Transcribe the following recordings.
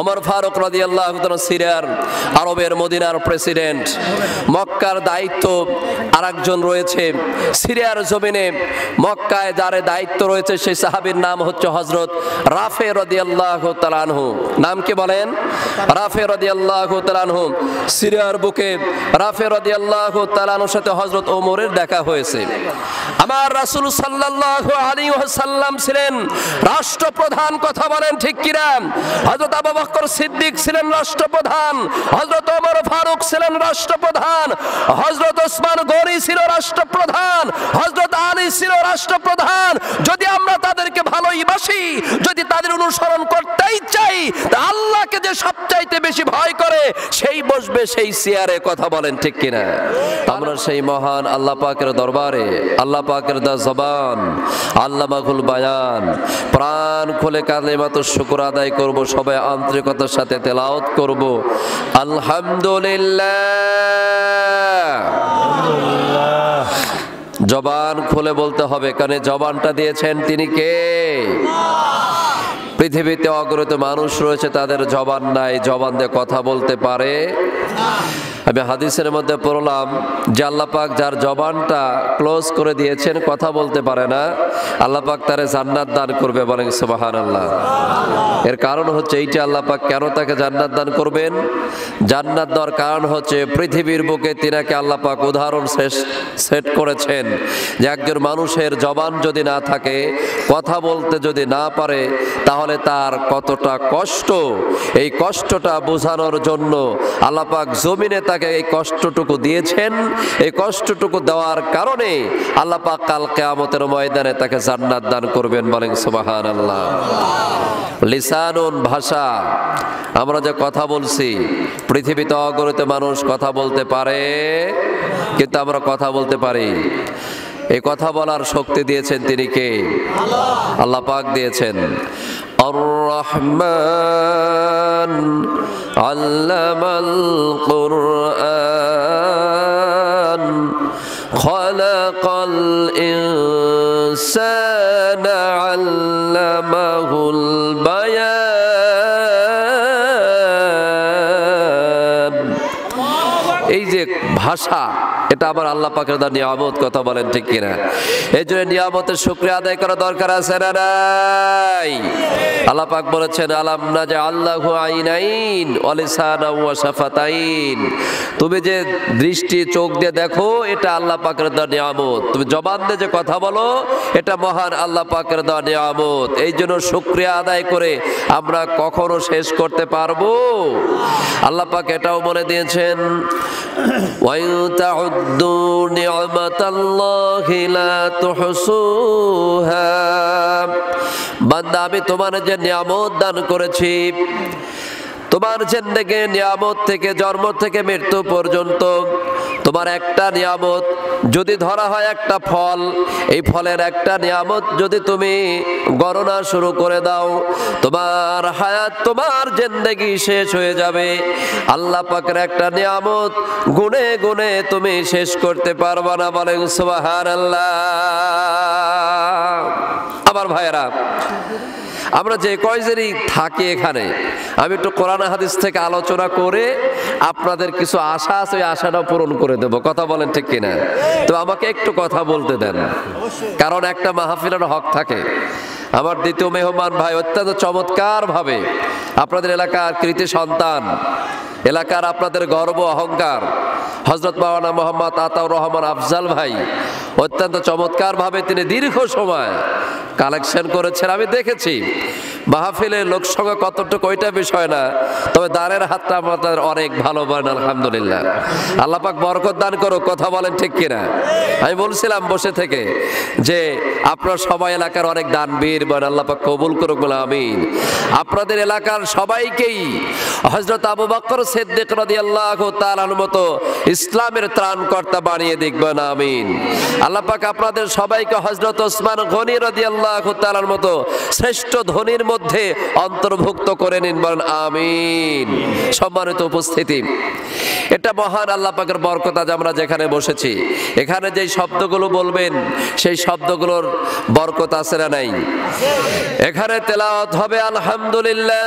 ওমর ফারুক রাদিয়াল্লাহু তাআলা সিরিয়ার আরবের মদিনার প্রেসিডেন্ট। মক্কার দায়িত্ব আরেকজন রয়েছে সিরিয়ার জমিনে। মক্কায় যার দায়িত্ব রয়েছে সেই সাহাবীর নাম হচ্ছে হযরত রাফে রাদিয়াল্লাহু তাআলা আনহু। নাম কি বলেন? রাফে রাদিয়াল্লাহু তাআলা আনহু। সিরিয়ার বুকে রাফে রাদিয়াল্লাহু তাআলা আনহুর সাথে হযরত ওমরের দেখা হয়েছে। আমার রাসূল সাল্লাল্লাহু আলাইহি ওয়াসাল্লাম ছিলেন রাষ্ট্রপ্রধান, কথা বলেন ঠিক কিনা? হযরত আবু বকর সিদ্দিক ছিলেন রাষ্ট্রপ্রধান, হযরত ওমর ফারুক ছিলেন রাষ্ট্রপ্রধান, হযরত ওসমান গনি ছিল রাষ্ট্রপ্রধান, হযরত আলী ছিল রাষ্ট্রপ্রধান। যদি আমরা তাদেরকে ভালোবাসি, যদি তাদের অনুসরণ করতেই চাই, তা আল্লাহকে যে সবচাইতে বেশি ভয় করে সেই বসবে সেই চেয়ারে, কথা বলেন ঠিক কিনা? আমরা সেই মহান আল্লাহ পাকের দরবারে আল্লাহ পাকের দা জবান আল্লামাহুল বায়ান প্রাণ খুলে কালিমাতুশ শুকর আদায় করব, সবাই আন্তরিকতার সাথে তেলাওয়াত করব আলহামদুলিল্লাহ। জবান খুলে বলতে হবে, কারণ জবানটা দিয়েছেন তিনি কে? পৃথিবীতে অগণিত মানুষ রয়েছে তাদের জবান নাই, জবান দিয়ে কথা বলতে পারে। আমি হাদিসের মধ্যে পড়লাম যে আল্লাহ পাক যার জবানটা ক্লোজ করে দিয়েছেন, কথা বলতে পারে না, আল্লাহ পাক তারে জান্নাত দান করবে, বলেন সুবহানাল্লাহ। এর কারণ হচ্ছে এইটা, আল্লাহ পাক কেন তাকে জান্নাত দান করবেন? জান্নাত দেওয়ার কারণ হচ্ছে পৃথিবীর বুকে তিনাকে আল্লাহ পাক উদাহরণ সেট করেছেন যে একজন মানুষের জবান যদি না থাকে, কথা বলতে যদি না পারে, তাহলে তার কতটা কষ্ট। এই কষ্টটা বোঝানোর জন্য আল্লাহ পাক জমিনে তাকে এই কষ্টটুকু দিয়েছেন। এই কষ্টটুকু দেওয়ার কারণে আল্লাহ পাক কাল কিয়ামতের ময়দানে তাকে জান্নাত দান করবেন, বলেন সুবহানাল্লাহ। লিসানুন ভাষা, আমরা যে কথা বলছি, পৃথিবীতে অগণিত মানুষ কথা বলতে পারে, কিন্তু আমরা কথা বলতে পারি। এই কথা বলার শক্তি দিয়েছেন তিনি কে? আল্লাহ পাক দিয়েছেন। আর রহমান আল্লামাল কুরআন খালাকাল ইনসানা আল্লামাহুল বায়ান। এই যে ভাষা, এটা আবার আল্লাহ পাকের দা নিয়ামত, কথা বলেন ঠিক কিনা? এই জন্য নিয়ামতের শুকরিয়া আদায় করা দরকার আছে না নাই? আল্লাহ পাক বলেছেন আলাম নাজআল্লাহু আইনাইন ওয়া লিসানাও ওয়া শাফাতাইন। তুমি যে দৃষ্টি, চোখ দিয়ে দেখো, এটা আল্লাহ পাকের দা নিয়ামত। তুমি জবান দিয়ে যে কথা বলো, এটা মহান আল্লাহ পাকের দা নিয়ামত। এই জন্য শুকরিয়া আদায় করে আমরা কখনো শেষ করতে পারবো? আল্লাহ পাক এটাও বলে দিয়েছেন ওয়া ইনতাউদ্দু নি'মাতাল্লাহি লা তুহসুহা। বান্দা, আমি তোমার যে নিয়ামত দান করেছি, তোমার জিন্দেগি নিয়ামত থেকে জন্ম থেকে মৃত্যু পর্যন্ত তোমার একটা নিয়ামত যদি ধরা হয়, একটা ফল, এই ফলের একটা নিয়ামত যদি তুমি গণনা শুরু করে দাও, তোমার হায়াত, তোমার জিন্দেগি শেষ হয়ে যাবে। আল্লাহ পাকের একটা নিয়ামত গুনে গুনে তুমি শেষ করতে পারবা না, বলেন সুবহানাল্লাহ। আমার ভাইয়েরা, আমরা যে কয়জনই থাকি এখানে, আমি একটু কোরআন হাদিস থেকে আলোচনা করে আপনাদের কিছু আশা আছে, ওই আশাটাও পূরণ করে দেব, কথা বলেন ঠিক কিনা? তো আমাকে একটু কথা বলতে দেন, কারণ একটা মাহফিলের হক থাকে। আমার দ্বিতীয় মেহমান ভাই অত্যন্ত চমৎকার ভাবে আপনাদের এলাকার কৃতি সন্তান, এলাকার আপনাদের গর্ব অহংকার হযরত মাওলানা মোহাম্মদ আতাউর রহমান আফজাল ভাই অত্যন্ত চমৎকার ভাবে তিনি দীর্ঘ সময় কালেকশন করেছেন। আমি দেখেছি মাহফিলের লোক সংখ্যা কতটুকু ওইটা বিষয় না, তবে দানের হাতটা আমাদের অনেক ভালো, বলেন আলহামদুলিল্লাহ। আল্লাহ পাক বরকত দান করুক, কথা বলেন ঠিক কিনা? আমি বলছিলাম বসে থেকে যে আপনার সবাই এলাকার অনেক দানবীর, বলেন আল্লাহ পাক কবুল করুক, বলে আমিন। আপনাদের এলাকার সবাইকেই হযরত আবু বকর সিদ্দিক রাদিয়াল্লাহু তাআলার মতো ইসলামের ত্রাণকর্তা বানিয়ে দিক, বলেন আমিন। আল্লাহ পাক আপনাদের সবাইকে হযরত ওসমান গনি রাদিয়াল্লাহু তাআলার মতো শ্রেষ্ঠ ধনীর মধ্যে অন্তর্ভুক্ত করে নিন, বলেন আমিন। সম্মানিত উপস্থিতি, এটা মহান আল্লাহ পাকের বরকত। আজ আমরা যেখানে বসেছি, এখানে যেই শব্দগুলো বলবেন সেই শব্দগুলোর বরকত আছে না নাই? এখানে তেলাওয়াত হবে আলহামদুলিল্লাহ,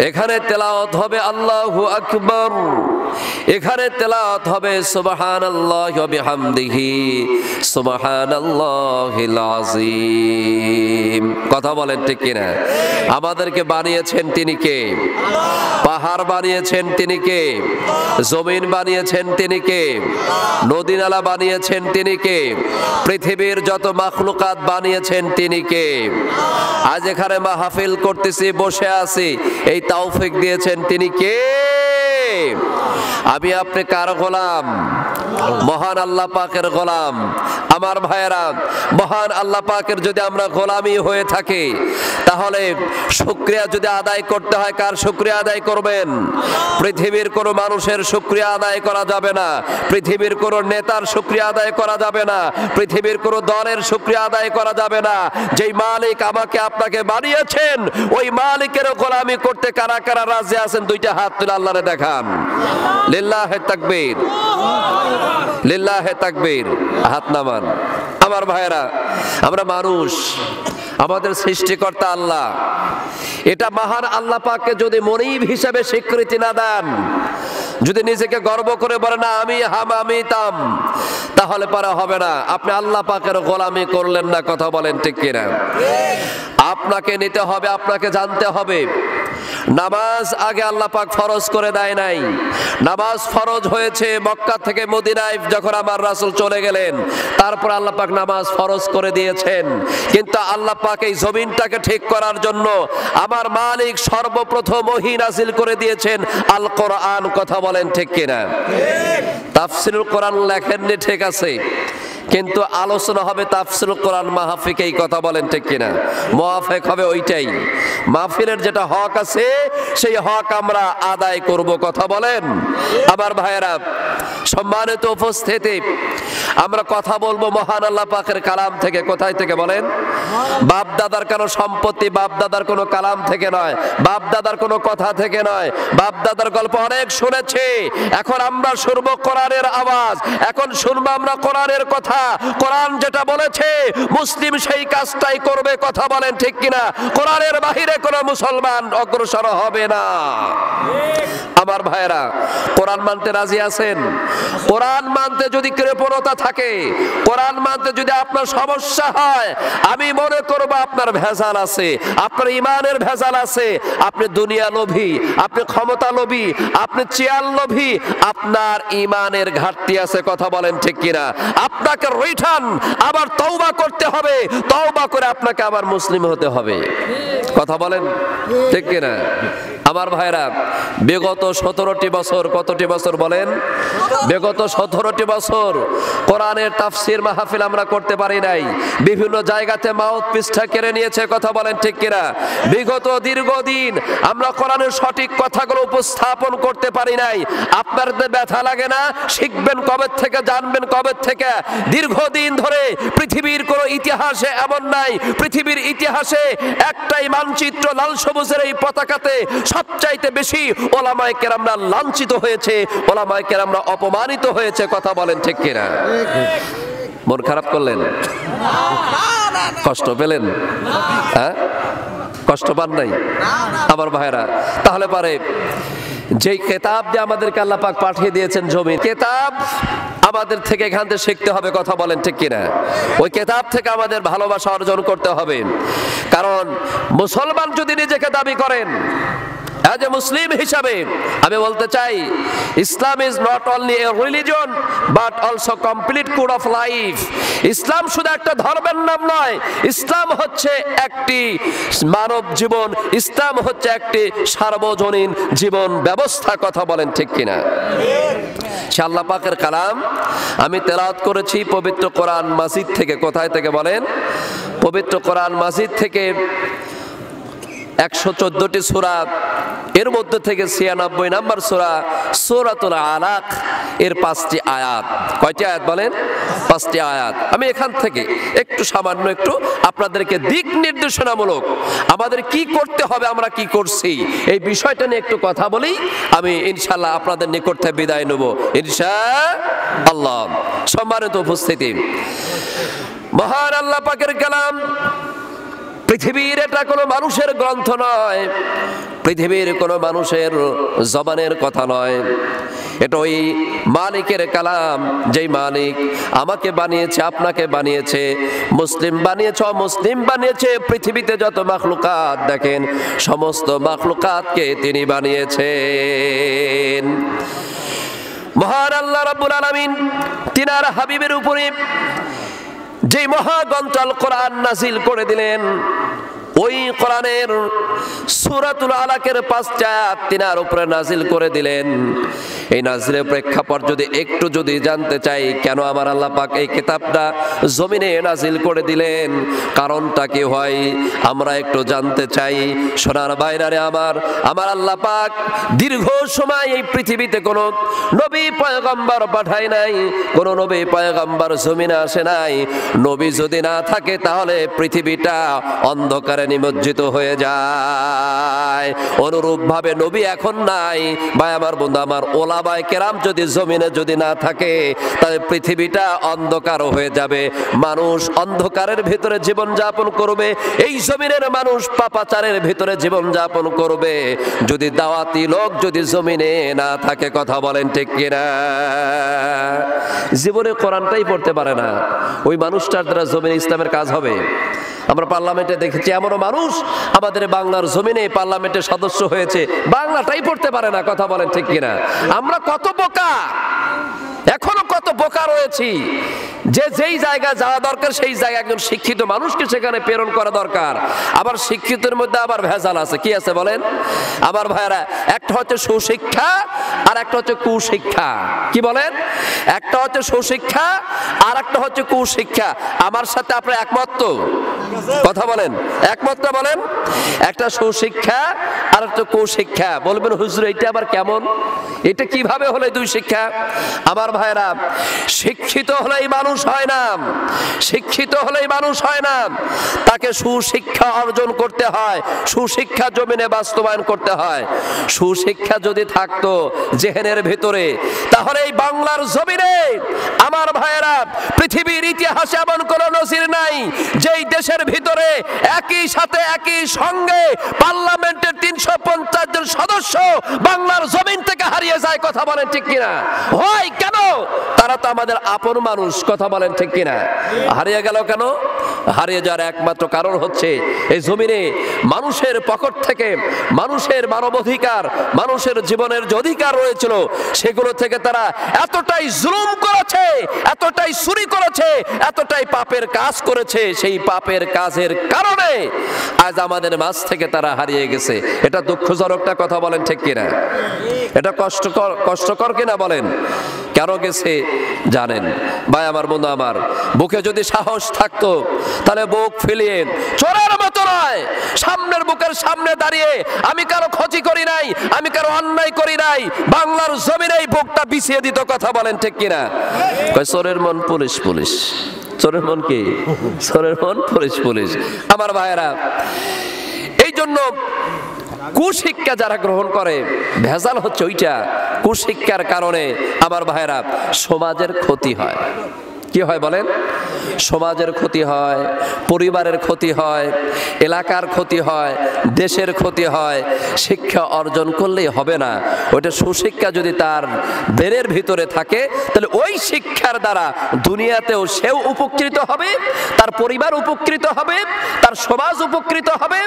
এখানে তেলাওয়াত হবে আল্লাহু আকবার, এখানে তেলাওয়াত হবে সুবহানাল্লাহি ওয়া বিহামদিহি সুবহানাল্লাহিল আযীম। কথা বলেন ঠিক কিনা? আমাদেরকে বানিয়েছেন তিনি কে? পাহাড় বানিয়েছেন তিনি কে? জমিন বানিয়েছেন তিনি কে? নদী নালা বানিয়েছেন তিনি কে? পৃথিবীর যত মাখলুকাত বানিয়েছেন তিনি কে? আজ এখানে মাহফিল করতেছি, বসে আছি, এই তৌফিক দিয়েছেন তিনি কে? আমি আপনি কার গোলাম? মহান আল্লাহ পাকের গোলাম। আমার ভাইয়েরা, মহান আল্লাহ পাকের যদি আমরা গোলামি হয়ে থাকি, তাহলে শুকরিয়া যদি আদায় করতে হয়, কার শুকরিয়া আদায় করবেন? পৃথিবীর কোনো মানুষের শুকরিয়া আদায় করা যাবে না, পৃথিবীর কোনো নেতার শুকরিয়া আদায় করা যাবে না, পৃথিবীর কোনো দলের শুকরিয়া আদায় করা যাবে না। যেই মালিক আমাকে আপনাকে বানিয়েছেন, ওই মালিকের গোলামি করতে কারা কারা রাজি আছেন? দুইটা হাত তুলে আল্লাহরে দেখান। লিল্লাহে তাকবীর, লিল্লাহে তাকবীর। হাত নামান। আমার ভাইয়েরা, আমরা মানুষ, আমাদের সৃষ্টিকর্তা আল্লাহ। এটা মহান আল্লাহ পাককে যদি মনিব হিসেবে স্বীকৃতি না দেন, যদি নিজেকে গর্ব করে বলে না আমি হাম আমি তাম, তাহলে পারা হবে না। আপনি আল্লাহ পাকের গোলামি করলেন না। কথা বলেন ঠিক কিনা? আপনাকে নিতে হবে, আপনাকে জানতে হবে। নামাজ আগে আল্লাহ পাক ফরজ করে দেয় নাই। নামাজ ফরজ হয়েছে মক্কা থেকে মদিনায় যখন আমার রাসূল চলে গেলেন, তারপর আল্লাহ পাক নামাজ ফরজ করে দিয়েছেন। কিন্তু আল্লাহ পাক এই জমিনটাকে ঠিক করার জন্য আমার মালিক সর্বপ্রথম ওহী নাযিল করে দিয়েছেন আল কোরআন। কথা বলেন ঠিক কিনা? তাফসীরুল কোরআন লেখেননি, ঠিক আছে, কিন্তু আলোচনা হবে তাফসীরুল কোরআন মাহফিকে। এই কথা বলেন ঠিক কিনা? মুআফিক হবে ওইটাই। মাহফিলের যেটা হক আছে, সেই হক আমরা আদায় করব। কথা বলেন। আমার ভাইয়েরা, সম্মানিত উপস্থিতি, আমরা কথা বলবো মহান আল্লাহ পাকের কালাম থেকে। কোথায় থেকে বলেন? বাপ দাদার কোনো সম্পত্তি, বাপ দাদার কোনো কালাম থেকে নয়, বাপ দাদার কোনো কথা থেকে নয়। বাপ দাদার গল্প অনেক শুনেছি, এখন আমরা শুনবো কোরআনের আওয়াজ, এখন শুনবো আমরা কোরআনের কথা। কোরআন যেটা বলেছে মুসলিম সেই কাজটাই করবে। কথা বলেন ঠিক কিনা? কোরআনের বাহিরে কোনো মুসলমান অগ্রসর হবে না। আমার ভাইয়েরা, কোরআন মানতে রাজি আছেন? কোরআন মানতে যদি কৃপণতা থাকে, কোরআন মানতে যদি আপনার সমস্যা হয়, আমি মনে করব আপনার ভেজাল আছে, আপনার ইমানের ভেজাল আছে। আপনি দুনিয়া লোভী, আপনি ক্ষমতা লোভী, আপনি চেয়ার লোভী, আপনার ইমানের ঘাটতি আছে। কথা বলেন ঠিক কিনা? আপনাকে রিটার্ন আবার তওবা করতে হবে, তওবা করে আপনাকে আবার মুসলিম হতে হবে। কথা বলেন ঠিক কিনা? আমার ভাইরা, বিগত 17টি বছর, কতটি বছর বলেন? বিগত 17টি বছর কোরআনের তাফসীর মাহফিল আমরা করতে পারি নাই। বিভিন্ন জায়গাতে মাউথ পৃষ্ঠা কেড়ে নিয়েছে। কথা বলেন ঠিক কিনা? বিগত দীর্ঘদিন আমরা কোরআনের সঠিক কথাগুলো উপস্থাপন করতে পারি নাই। আপনাদের ব্যথা লাগে না? শিখবেন কবে থেকে, জানবেন কবে থেকে? দীর্ঘদিন ধরে পৃথিবীর কোনো ইতিহাসে এমন নাই, পৃথিবীর ইতিহাসে একটাই মানচিত্র, লাল সবুজের এই পতাকাতে সবচাইতে বেশি ওলামায়ে কেরামরা লাঞ্ছিত হয়েছে, ওলামায়ে কেরামরা অপমানিত হয়েছে। কথা বলেন ঠিক কিনা? মন খারাপ করলেন? কষ্ট পেলেন? হ্যাঁ, কষ্ট পান নাই? আমার ভাইরা, তাহলে পারে যেই কিতাব দিয়ে আমাদেরকে আল্লাহ পাক পাঠিয়ে দিয়েছেন জমিন, কিতাব আমাদের থেকে এখান থেকে শিখতে হবে। কথা বলেন ঠিক কিনা? ওই কিতাব থেকে আমাদের ভালোবাসা অর্জন করতে হবে। কারণ মুসলমান যদি নিজেকে দাবি করেন, as a মুসলিম হিসাবে আমি বলতে চাই, Islam is not only a religion but also complete code of life. Islam শুধু একটা ধর্মের নাম নয়, ইসলাম হচ্ছে একটি মানব জীবন, ইসলাম হচ্ছে একটি সার্বজনীন জীবন ব্যবস্থা। কথা বলেন ঠিক কিনা? আল্লাহ পাকের কালাম আমি তেলাওয়াত করেছি পবিত্র কোরআন মাজিদ থেকে। কোথায় থেকে বলেন? পবিত্র কোরআন মাজিদ থেকে 114টি সূরা, এর মধ্যে থেকে 96 নম্বর সূরা সূরাতুল আলাক এর 5টি আয়াত। কয়টি আয়াত বলেন? 5টি আয়াত। আমি এখান থেকে একটু সামান্য একটু আপনাদেরকে দিক নির্দেশনামূলক আমাদের কি করতে হবে, আমরা কি করছি, এই বিষয়টা নিয়ে একটু কথা বলি। আমি ইনশাআল্লাহ আপনাদের নিকট থেকে বিদায় নেব ইনশাআল্লাহ। সম্মানিত উপস্থিতি, মহান আল্লাহ পাকের কালাম, পৃথিবীর এটা কোনো মানুষের গ্রন্থ নয়, পৃথিবীর কোনো মানুষের জবানের কথা নয়, এটা ওই মালিকের কালাম, যেই মালিক আমাকে বানিয়েছে, আপনাকে বানিয়েছে, মুসলিম বানিয়েছে, অমুসলিম বানিয়েছে, পৃথিবীতে যত মাখলুকাত দেখেন সমস্ত মাখলুকাতকে তিনি বানিয়েছেন। মহান আল্লাহ রাব্বুল আলামিন তিনার হাবিবের উপরে যে মহাগ্রন্থ আল কোরআন নাযিল করে দিলেন, ওই কোরআনের সূরাতুল আলাকের 5টা আয়াত তিনার উপরে নাযিল করে দিলেন। এই নাযিলের প্রেক্ষাপট একটু যদি জানতে চাই, কেন আমার আল্লাহ পাক এই কিতাবটা জমিনে নাযিল করে দিলেন, কারণটা কি হয় আমরা একটু জানতে চাই। সোনার বাইরারে আমার আল্লাহ পাক দীর্ঘ সময় এই পৃথিবীতে কোনো নবী পয়গম্বর পাঠায় নাই, কোনো নবী পয়গম্বর জমিনে আসে নাই। নবী যদি না থাকে তাহলে পৃথিবীটা অন্ধকারে নিমজ্জিত হয়ে যায়। অনুরূপ ভাবে নবী এখন নাই, ভাই আমার বন্ধু আমার, ওলামায়ে কেরাম যদি জমিনে যদি না থাকে তাহলে পৃথিবীটা অন্ধকার হয়ে যাবে। মানুষ অন্ধকারের ভিতরে জীবন যাপন করবে, এই জমিনের মানুষ পাপাচারের ভিতরে জীবন যাপন করবে যদি দাওয়াতি লোক যদি জমিনে না থাকে। কথা বলেন ঠিক কিনা? জীবনে কোরআনটাই পড়তে পারে না, ওই মানুষটার দ্বারা জমিনে ইসলামের কাজ হবে? আমরা পার্লামেন্টে দেখেছি এমনও মানুষ আমাদের বাংলার জমিনে পার্লামেন্টের সদস্য হয়েছে, বাংলাটাই পড়তে পারে না। কথা বলেন ঠিক কিনা? আমরা কত বোকা, এখনো কত বোকা রয়েছি যে যেই জায়গা যাওয়া দরকার সেই জায়গায় একজন শিক্ষিত মানুষকে সেখানে প্রেরণ করা দরকার। আবার শিক্ষিতের মধ্যে আবার ভেজাল আছে। কি আছে বলেন আমার ভাইরা? একটা হচ্ছে সুশিক্ষা আর একটা হচ্ছে কুশিক্ষা। কি বলেন? একটা হচ্ছে সুশিক্ষা আর একটা হচ্ছে কুশিক্ষা। আমার সাথে আপনারা একমত তো? কথা বলেন, একমত না বলেন? একটা সুশিক্ষা আর একটা কুশিক্ষা। বলবেন হুজুর এটা আবার কেমন, এটা কিভাবে হলো দুই শিক্ষা? আমার ভাইরা, শিক্ষিত হলেই মানুষ হয় না, শিক্ষিত হলেই মানুষ হয় না, তাকে সুশিক্ষা অর্জন করতে হয়, সুশিক্ষা জমিনে বাস্তবায়ন করতে হয়। সুশিক্ষা যদি থাকতো জেহেনের ভিতরে, তাহলে এই বাংলার জমিনে আমার ভাইয়েরা পৃথিবীর ইতিহাসে এমন কোন নজির নাই যেই দেশের ভিতরে একই সাথে একই সঙ্গে পার্লামেন্টের 350 জন সদস্য বাংলার জমিন থেকে হারিয়ে যায়। কথা বলেন ঠিক কিনা? হয় কেন? তারা তো আমাদের আপন মানুষ। কথা বলেন ঠিক কিনা? হারিয়ে গেল কেন? হারিয়ে যাওয়ার একমাত্র কারণ হচ্ছে এই জমিনে মানুষের পকেট থেকে মানুষের মানবাধিকার, মানুষের জীবনের যে অধিকার রয়েছিল সেগুলো থেকে তারা এতটাই জুলুম করেছে, এতটাই চুরি করেছে, এতটাই পাপের কাজ করেছে, সেই পাপের কাজের কারণে আজ আমাদের মাঝ থেকে তারা হারিয়ে গেছে। এটা দুঃখজনক না? কথা বলেন ঠিক কিনা? এটা কষ্টকর কিনা বলেন? কেন গেছে জানেন ভাই আমার বন্ধু আমার? বুকে যদি সাহস থাকতো তাহলে বুক ফেলিয়ে চোরের মতো নয়, সামনের বুকের সামনে দাঁড়িয়ে আমি কারো ক্ষতি করি নাই, আমি কারো অন্যায় করি নাই, বাংলার জমিনেই বুকটা বিছিয়ে দিত। কথা বলেন ঠিক কিনা? চোরের মন পুলিশ পুলিশ, চোরের মন কি? চোরের মন পুলিশ পুলিশ। আমার ভাইয়েরা, এই জন্য কুশিক্ষা যারা গ্রহণ করে, ভেজাল হচ্ছে ওইটা। কুশিক্ষার কারণে আমার ভাইয়েরা সমাজের ক্ষতি হয়। কি হয় বলেন? সমাজের ক্ষতি হয়, পরিবারের ক্ষতি হয়, এলাকার ক্ষতি হয়, দেশের ক্ষতি হয়। শিক্ষা অর্জন করলেই হবে না, ওইটা সুশিক্ষা যদি তার ব্রেনের ভিতরে থাকে তাহলে ওই শিক্ষার দ্বারা দুনিয়াতেও সেও উপকৃত হবে, তার পরিবার উপকৃত হবে, তার সমাজ উপকৃত হবে,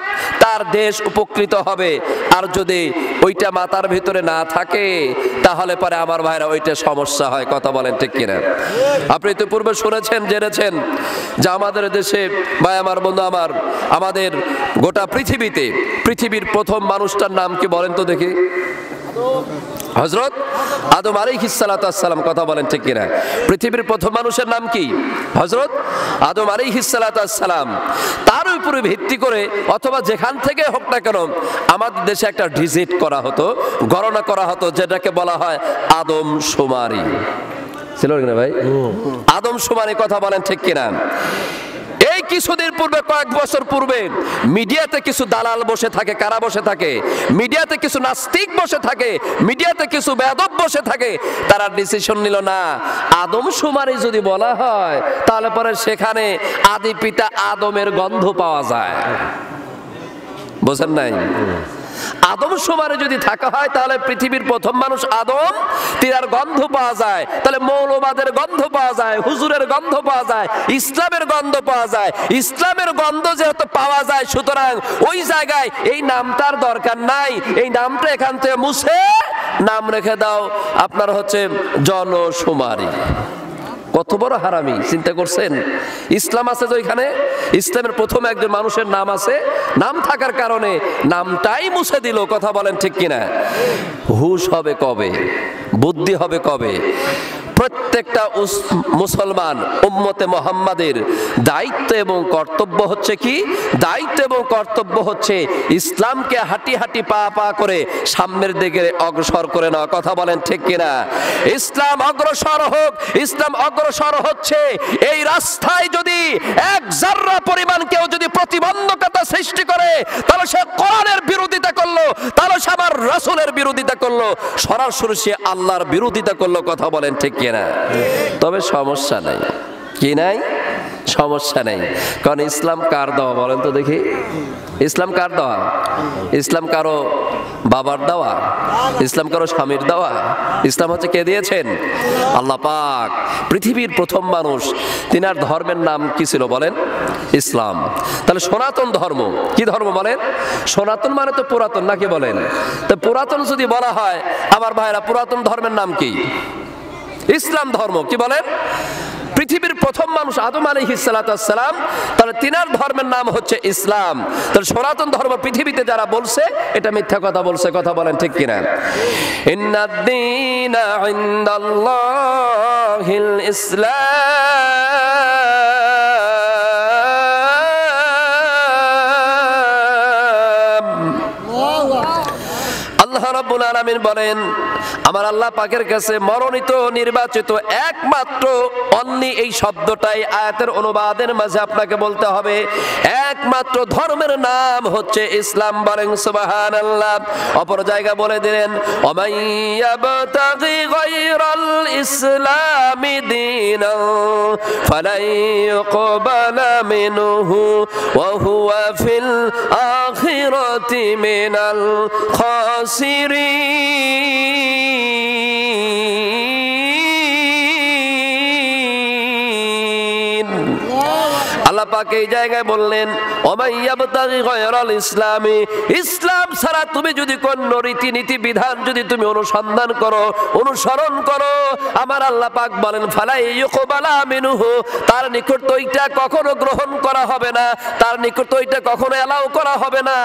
তার দেশ উপকৃত হবে। আর যদি ওইটা মাথার ভিতরে না থাকে তাহলে পরে আমার ভাইরা ওইটা সমস্যা হয়। কথা বলেন ঠিক কিনা? আপনি তো পূর্বে শুনেছেন, জেনেছেন যে আমাদের দেশে ভাই আমার বন্ধু আমার, আমাদের গোটা পৃথিবীতে পৃথিবীর প্রথম মানুষটার নাম কি বলেন তো দেখি? হযরত আদম আলাইহিস সালাতু ওয়াস সালাম। কথা বলেন ঠিক কিনা? পৃথিবীর প্রথম মানুষের নাম কি? হযরত আদম আলাইহিস সালাতু ওয়াস সালাম। তার উপরে ভিত্তি করে অথবা যেখান থেকে হোক না কেন আমাদের দেশে একটা ডিজিট করা হতো, গণনা করা হতো, যেটাকে বলা হয় আদম শুমারি। ছিল না ভাই? আদম শুমারি। কথা বলেন ঠিক কিনা? এই কিছুদিন পূর্বে, কয়েক বছর পূর্বে মিডিয়াতে কিছু দালাল বসে থাকে। কারা বসে থাকে? মিডিয়াতে কিছু নাস্তিক বসে থাকে, মিডিয়াতে কিছু বেয়াদব বসে থাকে। তারা ডিসিশন নিল না, আদম শুমারি যদি বলা হয় তাহলে পরে সেখানে আদি পিতা আদমের গন্ধ পাওয়া যায়। বোঝেন নাই? আদম সুমারে যদি থাকা হয় তাহলে পৃথিবীর প্রথম মানুষ আদম, তিনার গন্ধ পাওয়া যায়, তাহলে মৌলবাদের গন্ধ পাওয়া যায়, হুজুরের গন্ধ পাওয়া যায়, ইসলামের গন্ধ পাওয়া যায়। ইসলামের গন্ধ যেহেতু পাওয়া যায়, সুতরাং ওই জায়গায় এই নামটার দরকার নাই, এই নামটা এখান থেকে মুছে নাম রেখে দাও আপনার হচ্ছে জনশুমারি। কত বড় হারামি, চিন্তা করছেন? ইসলাম আছে যে ওইখানে, ইসলামের প্রথম একজন মানুষের নাম আছে, নাম থাকার কারণে নামটাই মুছে দিল। কথা বলেন ঠিক কিনা? হুশ হবে কবে, বুদ্ধি হবে কবে? প্রত্যেকটা মুসলমান উম্মতে মুহাম্মাদের দায়িত্ব এবং কর্তব্য হচ্ছে কি? দায়িত্ব এবং কর্তব্য হচ্ছে ইসলামকে হাঁটি হাঁটি পা পা করে সামনের দিকে অগ্রসর করে নেওয়া। কথা বলেন ঠিক কিনা? ইসলাম অগ্রসর হোক, ইসলাম অগ্রসর হচ্ছে। এই রাস্তায় যদি এক জাররা পরিমাণ কেউ যদি প্রতিবন্ধকতা সৃষ্টি করে, তাহলে সে কোরআনের বিরোধিতা করলো, তাহলে সে আমার রাসূলের বিরোধিতা করলো, সরাসরি সে আল্লাহর বিরোধিতা করলো। কথা বলেন ঠিক কিনা? তবে সমস্যা নাই, কি নাই? সমস্যা নেই। কারণ ইসলাম কার দেওয়া বলেন তো দেখি? ইসলাম কার দেওয়া? ইসলাম কারো বাবার দেওয়া? ইসলাম কারো স্বামীর দেওয়া? ইসলাম হচ্ছে কে দিয়েছেন? আল্লাহ পাক। পৃথিবীর প্রথম মানুষ, তিনার ধর্মের নাম কি ছিল বলেন? ইসলাম। তাহলে সনাতন ধর্ম কি ধর্ম বলেন? সনাতন মানে তো পুরাতন, নাকি বলেন? তো পুরাতন যদি বলা হয়, আমার ভাইরা, পুরাতন ধর্মের নাম কি? ইসলাম ধর্ম। কি বলেন? পৃথিবীর প্রথম মানুষ আদম আলাইহিস সালাতু ওয়াস সালাম, তাহলে তিনার ধর্মের নাম হচ্ছে ইসলাম। তাহলে সনাতন ধর্ম পৃথিবীতে যারা বলছে, এটা মিথ্যা কথা বলছে। কথা বলেন ঠিক কিনা? ইন্নাদ-দীনা ইনদাল্লাহিল ইসলাম। আল্লাহ রাব্বুল আলামিন বলেন, আমার আল্লাহ পাকের কাছে মনোনীত নির্বাচিত একমাত্র অনলি এই শব্দটাই আয়াতের অনুবাদের মাঝে আপনাকে বলতে হবে, একমাত্র ধর্মের নাম হচ্ছে ইসলাম। বলেন সুবহানাল্লাহ। অপর জায়গা বলে দিলেন, ওমাইয়াবতাগি গায়রাল ইসলামি দীনান ফালাই ইউকবালা মিনহু ওয়া হুয়া ফিল আখিরাতি মিনাল খাসিরিন। আল্লাহ পাক এই জায়গায় বললেন, ওমাইয়াবতাগি গায়রাল ইসলামি, ইসলাম ছাড়া তুমি যদি কোন রীতিনীতি বিধান যদি তুমি অনুসন্ধান করো, অনুসরণ করো, আমার আল্লাহ পাক বলেন ফালাই ইউকবালা মিনহু, তার নিকট ওইটা কখনো গ্রহণ করা হবে না, তার নিকট ওইটা কখনো এলাও করা হবে না।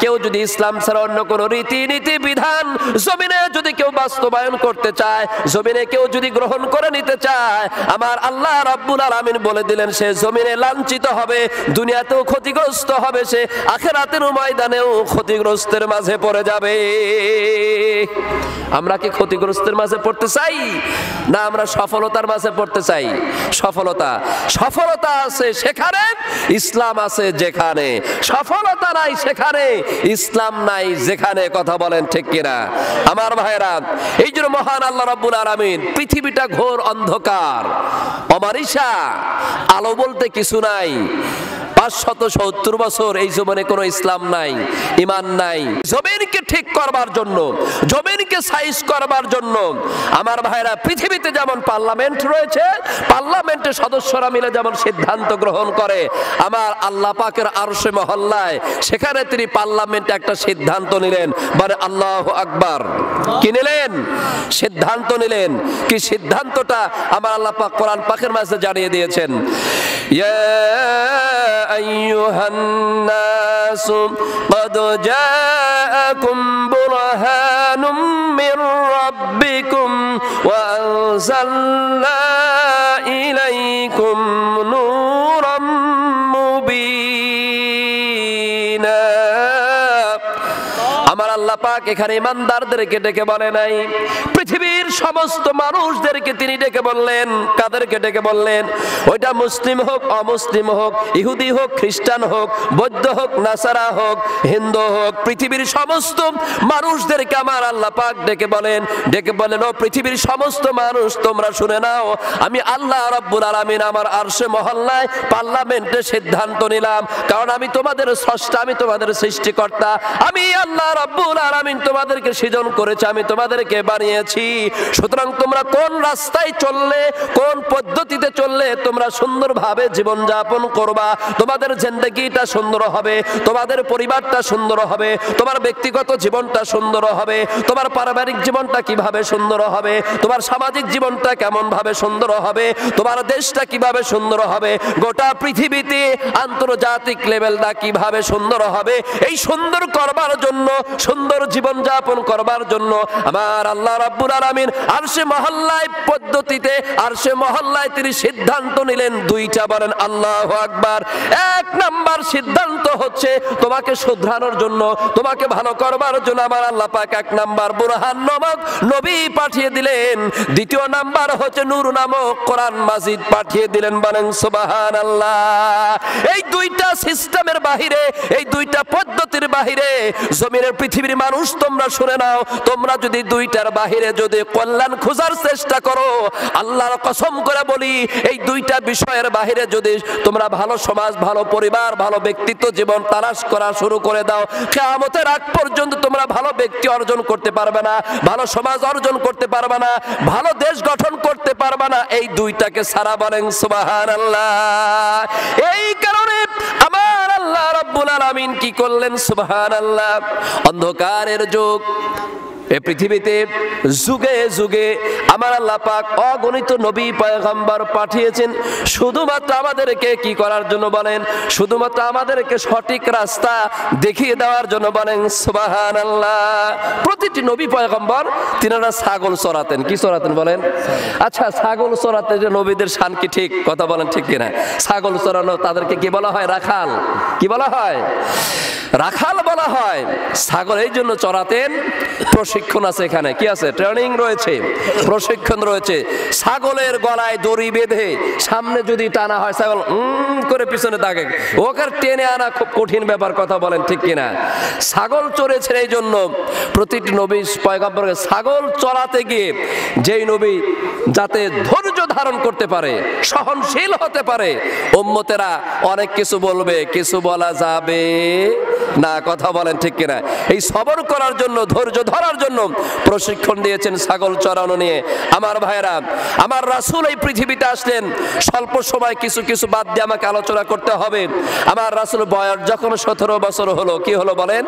কেউ যদি ইসলাম ছাড়া অন্য কোন রীতিনীতি বিধান জমিনে যদি কেউ বাস্তবায়ন করতে চায়, জমিনে কেউ যদি গ্রহণ করে নিতে চায়, আমার আল্লাহ রাব্বুল আলামিন বলে দিলেন সে জমিনে লাঞ্ছিত হবে, দুনিয়াতেও ক্ষতিগ্রস্ত হবে, সে আখিরাতের ময়দানেও ক্ষতিগ্রস্তের মাঝে পড়ে যাবে। আমরা কি ক্ষতিগ্রস্তের মাঝে পড়তে চাই, না আমরা সফলতার মাঝে পড়তে চাই? সফলতা, সফলতা আছে সেখানে, ইসলাম আছে যেখানে। সফলতা নাই সেখানে, ইসলাম নাই যেখানে। কথা বলেন ঠিক কিনা? আমার ভাইরা, এই জন্য মহান আল্লাহ রাব্বুল আলামিন, পৃথিবীটা ঘোর অন্ধকার, অমানিসা, আলো বলতে কিছু নাই। 570 বছর এই জমিনে কোনো ইসলাম নাই, ঈমান নাই। জমিনকে ঠিক করবার জন্য, জমিনকে সাইজ করবার জন্য আমার ভাইরা, পৃথিবীতে যেমন পার্লামেন্ট রয়েছে, পার্লামেন্টের সদস্যরা মিলে যেমন সিদ্ধান্ত গ্রহণ করে, আমার আল্লাহ পাকের আরশে মহল্লায় সেখানে তিনি পার্লামেন্টে একটা সিদ্ধান্ত নিলেন। মানে আল্লাহু আকবার, কি নিলেন? সিদ্ধান্ত নিলেন। কি সিদ্ধান্তটা আমার আল্লাহ পাক কোরআন পাকের মাঝে জানিয়ে দিয়েছেন, ইয়া আইয়ুহান নাসু ক্বাদ জাআকুম বুরহানুম মির রাব্বিকুম ওয়া আনজালনা ইলাইকুম নূরাম মুবিনা। আমার আল্লাহ পাক এখানে ইমানদারদেরকে ডেকে বলে নাই, পৃথিবীর সমস্ত মানুষদেরকে তিনি ডেকে বললেন। কাদেরকে ডেকে বললেন? ওইটা মুসলিম হোক, অমুসলিম হোক, ইহুদি হোক, খ্রিস্টান হোক, বৌদ্ধ হোক, নাসারা হোক, হিন্দু হোক, পৃথিবীর সমস্ত মানুষদেরকে আমার আল্লাহ পাক ডেকে বলেন, ও পৃথিবীর সমস্ত মানুষ তোমরা শুনে নাও, আমি আল্লাহ রাব্বুল আলামিন আমার আরশে মহল্লায় পার্লামেন্টে সিদ্ধান্ত নিলাম, কারণ আমি তোমাদের স্রষ্টা, আমি তোমাদের সৃষ্টিকর্তা, আমি আল্লাহ রাব্বুল আলামিন তোমাদেরকে সৃজন করেছি, আমি তোমাদেরকে বানিয়েছি। সুতরাং তোমরা কোন রাস্তায় চললে, কোন পদ্ধতিতে চললে তোমরা সুন্দরভাবে জীবন যাপন করবা, তোমাদের জিন্দেগিটা সুন্দর হবে, তোমাদের পরিবারটা সুন্দর হবে, তোমার ব্যক্তিগত জীবনটা সুন্দর হবে, তোমার পারিবারিক জীবনটা কিভাবে সুন্দর হবে, তোমার সামাজিক জীবনটা কেমন ভাবে সুন্দর হবে, তোমার দেশটা কিভাবে সুন্দর হবে, গোটা পৃথিবীতে আন্তর্জাতিক লেভেলটা কিভাবে সুন্দর হবে, এই সুন্দর করবার জন্য, সুন্দর জীবন যাপন করবার জন্য আমার আল্লাহ রাব্বুল আলামিন আরশে মহল্লায় পদ্ধতিতে, আরশে মহল্লায় তিনি সিদ্ধান্ত নিলেন দুইটা। বলেন আল্লাহু আকবার। এক নাম্বার সিদ্ধান্ত হচ্ছে তোমাকে শুধরানোর জন্য, তোমাকে ভালো করবার জন্য আমার আল্লাহ পাক এক নাম্বার বুরহান নামক নবী পাঠিয়ে দিলেন। দ্বিতীয় নাম্বার হচ্ছে নূর নামক কোরআন মাজিদ পাঠিয়ে দিলেন। বলেন সুবহানাল্লাহ। এই দুইটা সিস্টেমের বাহিরে, এই দুইটা পদ্ধতির বাহিরে জমিনের পৃথিবীর মানুষ তোমরা শুনে নাও, তোমরা যদি দুইটার বাহিরে যদি কল্যাণ খোঁজার চেষ্টা করো, আল্লাহর কসম করে বলি, এই দুইটা বিষয়ের বাহিরে যদি তোমরা ভালো সমাজ, ভালো পরিবার, ভালো ব্যক্তিত্ব জীবন তালাশ করা শুরু করে দাও, কিয়ামতের আগ পর্যন্ত তোমরা ভালো ব্যক্তি অর্জন করতে পারবে না, ভালো সমাজ অর্জন করতে পারবে না, ভালো দেশ গঠন করতে পারবে না, এই দুইটাকে ছাড়া। বলেন সুবহানাল্লাহ। এই কারণে আমার আল্লাহ রাব্বুল আলামিন কি করলেন? সুবহানাল্লাহ। অন্ধকারের যুগ, এই পৃথিবীতে যুগে যুগে আমার আল্লাহ পাক অগণিত নবী পয়গম্বর পাঠিয়েছেন, শুধুমাত্র আমাদেরকে কি করার জন্য? বলেন শুধুমাত্র আমাদেরকে সঠিক রাস্তা দেখিয়ে দেওয়ার জন্য। বলেন সুবহানাল্লাহ। প্রতিটি নবী পয়গম্বর তিনারা ছাগল চড়াতেন। কি চড়াতেন বলেন? আচ্ছা, ছাগল চড়াতে যে নবীদের শান কি ঠিক? কথা বলেন ঠিক কিনা? ছাগল চড়ানো তাদেরকে কি বলা হয়? রাখাল। কি বলা হয়? রাখাল বলা হয়। ছাগল এই জন্য চড়াতেন, প্রশিক্ষণ আছে এখানে, কি আছে? ট্রেনিং রয়েছে, প্রশিক্ষণ রয়েছে। ছাগলের গলায় দড়ি বেঁধে সামনে যদি টানা হয়, ছাগল করে পিছনে থাকে, ওকে টেনে আনা খুব কঠিন ব্যাপার। কথা বলেন ঠিক কিনা? ছাগল চড়েছেন এই জন্য প্রতিটি নবী পয়গম্বরকে ছাগল চড়াতে গিয়ে যেই নবী যাতে ধৈর্য ধারণ করতে পারে, সহনশীল হতে পারে, উম্মতেরা অনেক কিছু বলবে, কিছু বলা যাবে না। কথা বলেন ঠিক কিনা? এই সবর করার জন্য, ধৈর্য ধরার জন্য প্রশিক্ষণ দিয়েছেন ছাগল চড়ানো নিয়ে। আমার ভাইয়েরা, আমার রাসূল এই পৃথিবীতে আসলেন, স্বল্প সময় কিছু কিছু বাদ দিয়ে আমাকে আলোচনা করতে হবে। আমার রাসূল বয়স যখন 17 বছর হলো, কি হলো বলেন?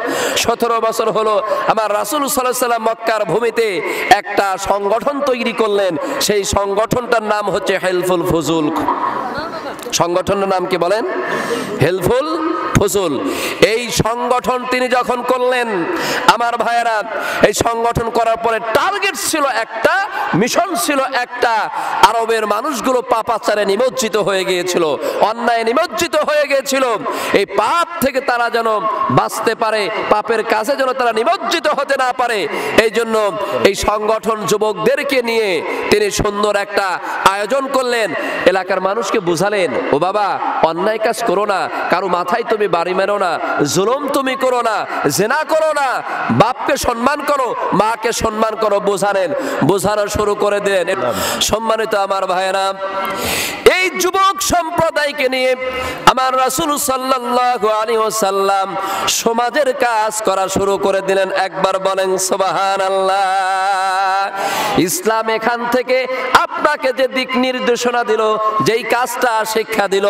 17 বছর হলো। আমার রাসূল সাল্লাল্লাহু আলাইহি ওয়াসাল্লাম মক্কার ভূমিতে একটা সংগঠন তৈরি করলেন। সেই সংগঠনটার নাম হচ্ছে হেলফুল ফুজুল। সংগঠনের নাম কি বলেন? হেলফুল ফুজুল। এই সংগঠন তিনি যখন করলেন, আমার ভাইয়েরা, এই সংগঠন করার পরে টার্গেট ছিল একটা, মিশন ছিল একটা, আরবের মানুষগুলো পাপাচারে নিমজ্জিত হয়ে গিয়েছিল, অন্যায় নিমজ্জিত হয়ে গিয়েছিল। এই পাপ থেকে তারা যেন বাঁচতে পারে, পাপের কাছে যেন তারা নিমজ্জিত হতে না পারে, এই জন্য এই সংগঠন যুবকদেরকে নিয়ে তিনি সুন্দর একটা আয়োজন করলেন। এলাকার মানুষকে বুঝালেন, ও বাবা, অন্যায় কাজ করো না, কারো মাথায় তুমি বাড়ি মেরো না, জুলুম তুমি করো না, জিনা করো না, বাপকে সম্মান করো, মাকে সম্মান করো। বোঝানো শুরু করে দিলেন। সম্মানিত আমার ভাইয়েরা, এই যুবক সম্প্রদায়কে নিয়ে আমার রাসূল সাল্লাল্লাহু আলাইহি ওয়াসাল্লাম সমাজের কাজ করা শুরু করে দিলেন। একবার বলেন সুবহানাল্লাহ। ইসলাম এখান থেকে আপনাকে যে দিক নির্দেশনা দিল, যেই কাজটা শিক্ষা দিল,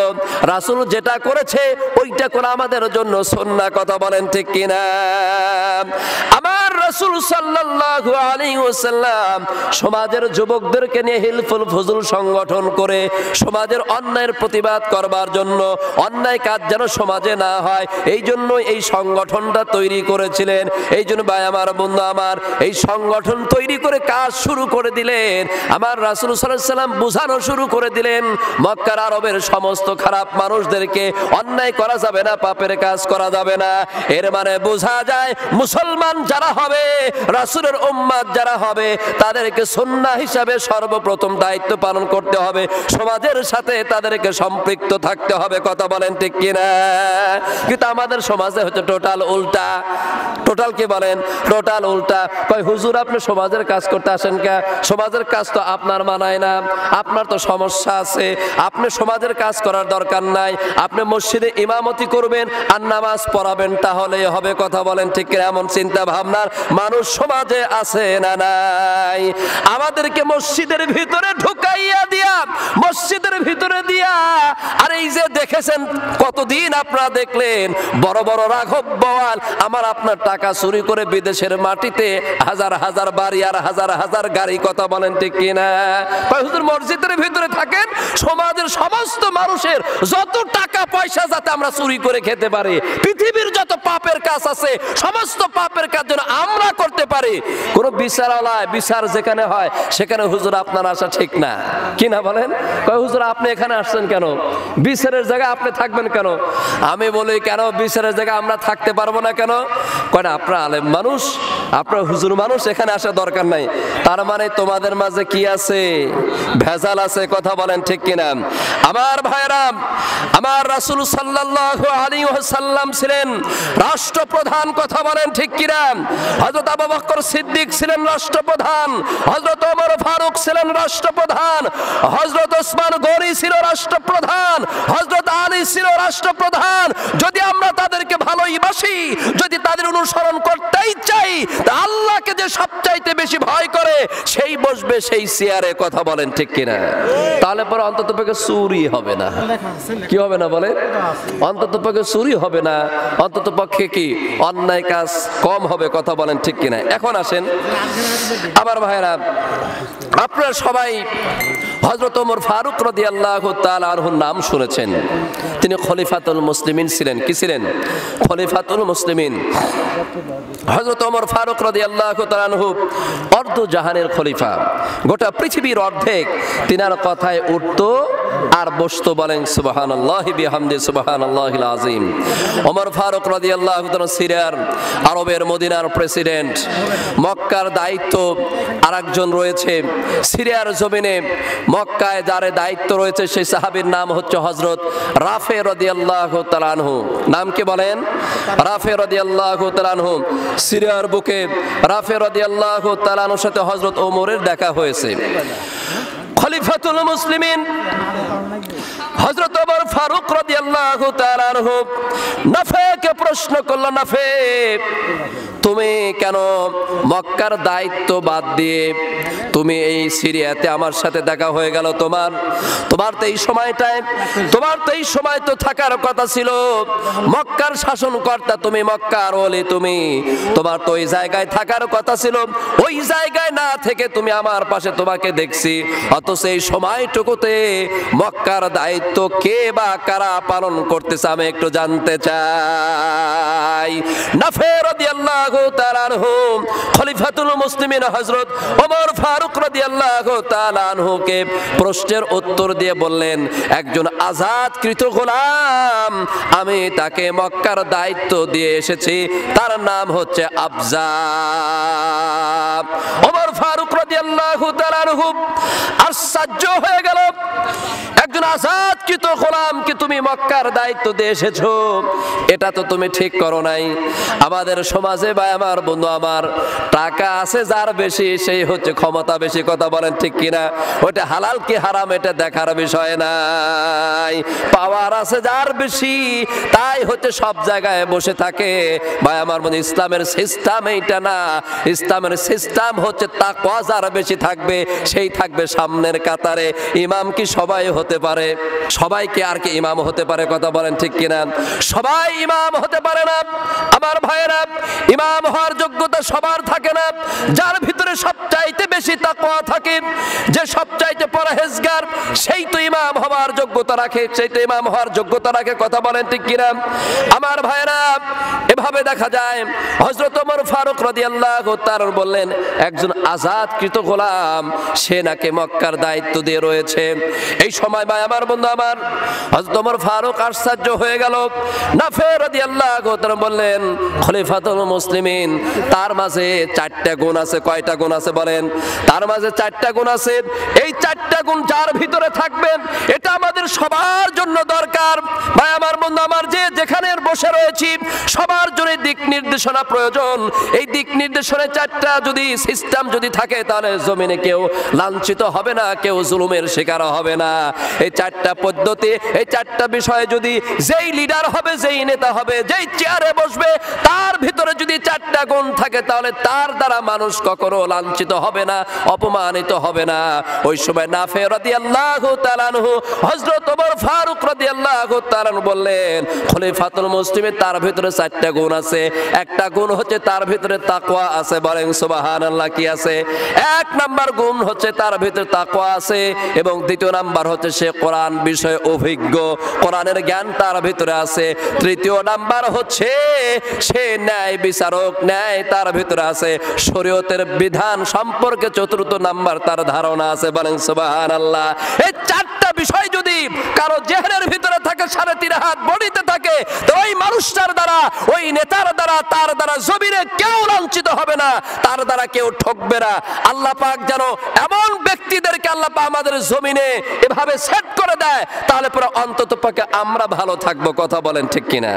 রাসূল যেটা করেছে ওইটা করে আমাদের জন্য সুন্নাহ। কথা বলেন ঠিক কিনা? আমার রাসূল সাল্লাল্লাহু আলাইহি ওয়াসাল্লাম সমাজের যুবকদেরকে নিয়ে হিলফুল ফুজুল সংগঠন করে সমাজের অন্যায় অন্যায়ের প্রতিবাদ করবার জন্য, অন্যায় কাজ যেন সমাজে না হয়, এই জন্য এই সংগঠনটা তৈরি করেছিলেন। এই জন্য ভাই আমার, বন্ধু আমার, এই সংগঠন তৈরি করে কাজ শুরু করে দিলেন। আমার রাসূল সাল্লাল্লাহু আলাইহি ওয়াসাল্লাম বোঝানো শুরু করে দিলেন মক্কার আরবের সমস্ত খারাপ মানুষদেরকে, অন্যায় করা যাবে না, পাপের কাজ করা যাবে না। এর মানে বোঝা যায় মুসলমান যারা হবে, রাসূলের উম্মত যারা হবে, তাদেরকে সুন্নাহ হিসাবে সর্বপ্রথম দায়িত্ব পালন করতে হবে, সমাজের সাথে তাদেরকে সম্পৃক্ত থাকতে হবে। কথা বলেন ঠিক কিনা? কিন্তু আমাদের সমাজে হচ্ছে টোটাল উল্টা। টোটাল কি বলেন? টোটাল উল্টা। কয় হুজুর আপনি সমাজের কাজ করতে আসেন কে? সমাজের কাজ তো আপনার মানায় না, আপনার তো সমস্যা আছে, আপনি সমাজের কাজ করার দরকার নাই, আপনি মসজিদে ইমামতি করবেন আর নামাজ পড়াবেন, তাহলেই হবে। কথা বলেন ঠিক কিনা? এমন চিন্তা ভাবনার মানুষ সমাজে আছে না নাই? আমাদেরকে মসজিদের ভিতরে ঢুকাইয়া দিয়া, মসজিদের ভিতরে দিয়া, আর এই যে দেখেছেন কতদিন আপনারা দেখলেন বড় বড় রাঘব বোয়াল আমার আপনার টাকা চুরি করে বিদেশের মাটিতে হাজার হাজার বাড়ি আর হাজার হাজার গাড়ি। কথা বলেন ঠিক কিনা? হুজুর মসজিদের ভিতরে থাকেন, সমাজের সমস্ত মানুষের যত টাকা পয়সা যাতে আমরা চুরি করে খেতে পারি, পৃথিবীর যত পাপের কাজ আছে সমস্ত পাপের কাজ যেন আমরা করতে পারি। কোন বিচারালয়, বিচার যেখানে হয় সেখানে হুজুর আপনার আসা ঠিক না, কি না বলেন? কয় হুজুর আপনি এখানে আসছেন কেন? বিচারের জায়গায় আপনি থাকবেন কেন? আমি বলি কেন বিচারের জায়গায় আমরা থাকতে পারবো না কেন? কয় না, আপনারা আলেম মানুষ, আপনারা হুজুর মানুষ, এখানে আসা দরকার নাই। তার মানে তোমাদের মাঝে কি আছে? ভেজাল আছে। কথা বলেন ঠিক কিনা? আমার ভাইরা, আমার রাসূল সাল্লাল্লাহু আলাইহি ওয়াসাল্লাম ছিলেন রাষ্ট্রপ্রধান। কথা বলেন ঠিক কিনা? হযরত আবু বকর সিদ্দিক ছিলেন রাষ্ট্রপ্রধান, হযরত ওমর ফারুক ছিলেন রাষ্ট্রপ্রধান, হযরত ওসমান গনি ছিল রাষ্ট্রপ্রধান, হযরত আলী ছিল রাষ্ট্রপ্রধান। যদি আমরা তাদেরকে ভালোবাসি, যদি তাদের অনুসরণ করতেই চাই, তা আল্লাহকে যে সবচাইতে বেশি ভয় করে সেই বসবে সেই চেয়ারে। কথা বলেন ঠিক কিনা? তাহলে পরে অন্তত পক্ষে চুরি হবে না। কি হবে না বলে? অন্তত পক্ষে চুরি হবে না, অন্তত পক্ষে কি অন্যায় কাজ কম হবে। কথা বলেন ঠিক কিনা? এখন আসেন আমার ভাইরা, আপনারা সবাই হযরত ওমর ফারুক রাদিয়াল্লাহু তাআলা আনহুর নাম শুনেছেন। তিনি খলিফাতুল মুসলিমিন ছিলেন। কি ছিলেন? খলিফাতুল মুসলিমিন। হযরত ওমর ফারুক রাদিয়াল্লাহু তাআলা আনহু অর্ধ জাহানের খলিফা। গোটা পৃথিবীর অর্ধেক তিনার কথায় উঠতো আর বসতো। বলেন সুবহানাল্লাহি বিহামদি সুবহানাল্লাহিল আযীম। ওমর ফারুক রাদিয়াল্লাহু তাআলা সিরিয়ার আরবের মদিনার প্রেসিডেন্ট। মক্কার দায়িত্ব আরেকজন রয়েছে সিরিয়ার জমিনে। মক্কায় যার দায়িত্ব রয়েছে সেই সাহাবীর নাম হচ্ছে হযরত রাফে রাদিয়াল্লাহু তাআলা আনহু। নাম কি বলেন? রাফে রাদিয়াল্লাহু তাআলা আনহু। সিরিয়ার বুকে রাফে রাদিয়াল্লাহু তাআলা আনহুর সাথে হযরত ওমরের দেখা হয়েছে। খলিফাতুল মুসলিমিন হযরত ওমর ফারুক রাদিয়াল্লাহু তাআলা আনহু নাফেকে প্রশ্ন করল, নাফে তুমি কেন মক্কার দায়িত্ব বাদ দিয়ে তুমি এই সিরিয়াতে আমার সাথে দেখা হয়ে গেল? তোমার তো এই সময় তো থাকার কথা ছিল। মক্কার শাসনকর্তা তুমি, মক্কার ওলি তুমি, তোমার তো ওই জায়গায় থাকার কথা ছিল। ওই জায়গায় না থেকে তুমি আমার পাশে তোমাকে দেখছি, অথচ এই সময়টুকুতে মক্কার দায়িত্ব কে বা কারা পালন করতেছে আমি একটু জানতে চাই। নাফে রাদিয়াল্লাহু তাআলা আনহু খলিফাতুল মুসলিমিন হযরত ওমর ফারুক রাদিয়াল্লাহু তাআলা আনহুকে প্রশ্নের উত্তর দিয়ে বললেন, একজন আজাদকৃত গোলাম, আমি তাকে মক্কার দায়িত্ব দিয়ে এসেছি, তার নাম হচ্ছে আবজা। ওমর ফারুক রাদিয়াল্লাহু তাআলা আনহু আশ্চর্য হয়ে গেল, একজন আজাদকৃত গোলামকে তুমি মক্কার দায়িত্ব দিয়ে এসেছো, এটা তো তুমি ঠিক করো নাই। আমাদের সমাজে ভাই আমার, বন্ধু আমার, টাকা আছে যার বেশি সেই হচ্ছে ক্ষমতা বেশি। কথা বলেন ঠিক কিনা? ওটা হালাল কি হারাম এটা দেখার বিষয় নাই। পাওয়ার আছে যার বেশি তাই হচ্ছে সব জায়গায় বসে থাকে। ভাই আমার বন্ধু, ইসলামের সিস্টেম এইটা না। ইসলামের সিস্টেম হচ্ছে তাকওয়া যার বেশি থাকবে সেই থাকবে সামনের কাতারে। ইমাম কি সবাই হতে পারে? সবাই কি আর কি ইমাম হতে পারে? কথা বলেন ঠিক কিনা? সবাই ইমাম হতে পারে না আমার ভাইয়েরা। ইমাম হওয়ার যোগ্যতা সবার থাকে না। যার ভিতরে সবচাইতে বেশি তাকওয়া থাকে, যে সবচাইতে পরহেজগার, সেই তো ইমাম হওয়ার যোগ্যতা রাখে, সেই তো ইমাম হওয়ার যোগ্যতা রাখে। কথা বলেন ঠিক কিনা আমার ভাইরা? এভাবে দেখা যায় হযরত ওমর ফারুক রাদিয়াল্লাহু তাআলা বললেন একজন আজাদকৃত গোলাম সে নাকি মক্কার দায়িত্ব দিয়ে রয়েছে। এই সময় ভাই আমার বন্ধু আমার হযরত ওমর ফারুক আশ্চর্য হয়ে গেল। নাফে রাদিয়াল্লাহু তাআলা বললেন খলিফাতুল মুসলিমিন, তার মাঝে 4টা গুণ আছে। কয়টা গুণ আছে বলেন? তার মাঝে 4টা গুণ আছে। এই 4টা গুণ যার ভিতরে থাকবে এটা আমাদের সবার জন্য দরকার। ভাই আমার বন্ধু আমার, যে যেখানে বসে রয়েছি সবার জন্য দিক নির্দেশনা প্রয়োজন। এই দিক নির্দেশনা 4টা যদি সিস্টেম যদি থাকে তাহলে জমিনে কেউ লাঞ্ছিত হবে না, কেউ জুলুমের শিকার হবে না। এই 4টা পদ্ধতি, এই 4টা বিষয়ে যদি যেই লিডার হবে, যেই নেতা হবে, যেই চেয়ারে বসবে তার ভিতরে যদি 4টা গুণ থাকে তাহলে তার দ্বারা মানুষ কখনো লাঞ্ছিত হবে না, অপমানিত হবে না। ওই সময় নাফে রাদিয়াল্লাহু তাআলা আনহু হযরত ওমর ফারুক রাদিয়াল্লাহু তাআলা বললেন খলিফাতুল মুসলিমিন তার ভিতরে 4টা গুণ আছে। একটা গুণ হচ্ছে তার ভিতরে তাকওয়া আছে। বলেন সুবহানাল্লাহ। কি আছে? 1 নাম্বার গুণ হচ্ছে তার ভিতরে তাকওয়া আছে এবং 2য় নাম্বার হচ্ছে সে কোরআন বিষয়ে অভিজ্ঞ, কোরআনের জ্ঞান তার ভিতরে আছে। 3য় নাম্বার হচ্ছে সে ন্যায় বিচারক, ন্যায় তার ভিতরে আছে। শরীয়তের বিধান সম্পর্কে 4র্থ নাম্বার তার ধারণা আছে। বলেন সুবহানাল্লাহ। এই 4টা বিষয় যদি কারো জেহনের ভিতরে থাকে, 3.5 হাত বডিতে থাকে, তো ওই মানুষটার দ্বারা, ওই নেতার দ্বারা, তার দ্বারা জমিনে কেউ লাঞ্ছিত হবে না, তার দ্বারা কেউ ঠকবে না। আল্লাহ পাক যেন এমন ব্যক্তিদেরকে আল্লাহ পাক আমাদের জমিনে এভাবে সেট করে দেয়, তাহলে পরে অন্তত পক্ষে আমরা ভালো থাকবো। কথা বলেন ঠিক কিনা?